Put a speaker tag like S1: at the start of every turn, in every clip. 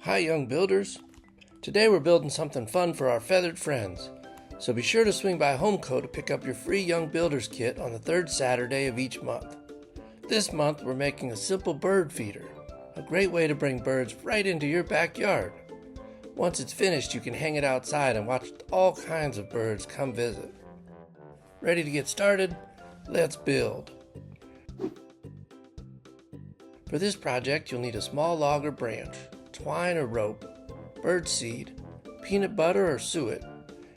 S1: Hi young builders. Today we're building something fun for our feathered friends. So be sure to swing by HomCo to pick up your free Young Builders kit on the third Saturday of each month. This month we're making a simple bird feeder, a great way to bring birds right into your backyard. Once it's finished, you can hang it outside and watch all kinds of birds come visit. Ready to get started? Let's build. For this project, you'll need a small log or branch, twine or rope, birdseed, peanut butter or suet,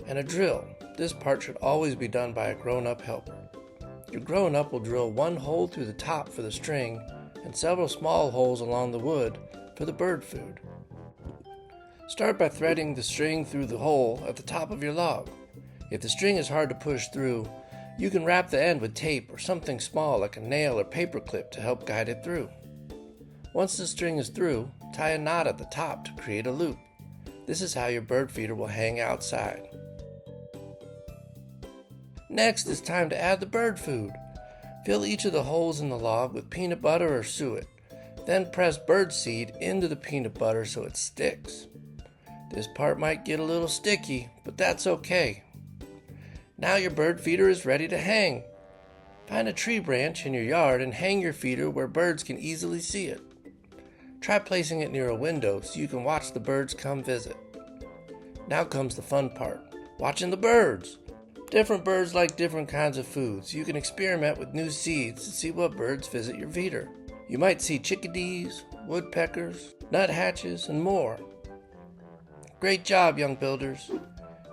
S1: and a drill. This part should always be done by a grown-up helper. Your grown-up will drill one hole through the top for the string and several small holes along the wood for the bird food. Start by threading the string through the hole at the top of your log. If the string is hard to push through, you can wrap the end with tape or something small like a nail or paper clip to help guide it through. Once the string is through, tie a knot at the top to create a loop. This is how your bird feeder will hang outside. Next, it's time to add the bird food. Fill each of the holes in the log with peanut butter or suet. Then press birdseed into the peanut butter so it sticks. This part might get a little sticky, but that's okay. Now your bird feeder is ready to hang. Find a tree branch in your yard and hang your feeder where birds can easily see it. Try placing it near a window so you can watch the birds come visit. Now comes the fun part, watching the birds. Different birds like different kinds of foods. You can experiment with new seeds to see what birds visit your feeder. You might see chickadees, woodpeckers, nuthatches, and more. Great job, young builders.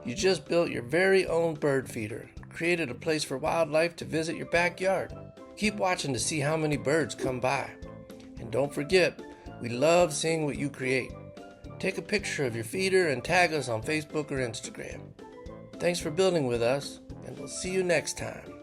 S1: You just built your very own bird feeder, created a place for wildlife to visit your backyard. Keep watching to see how many birds come by. And don't forget, we love seeing what you create. Take a picture of your feeder and tag us on Facebook or Instagram. Thanks for building with us, and we'll see you next time.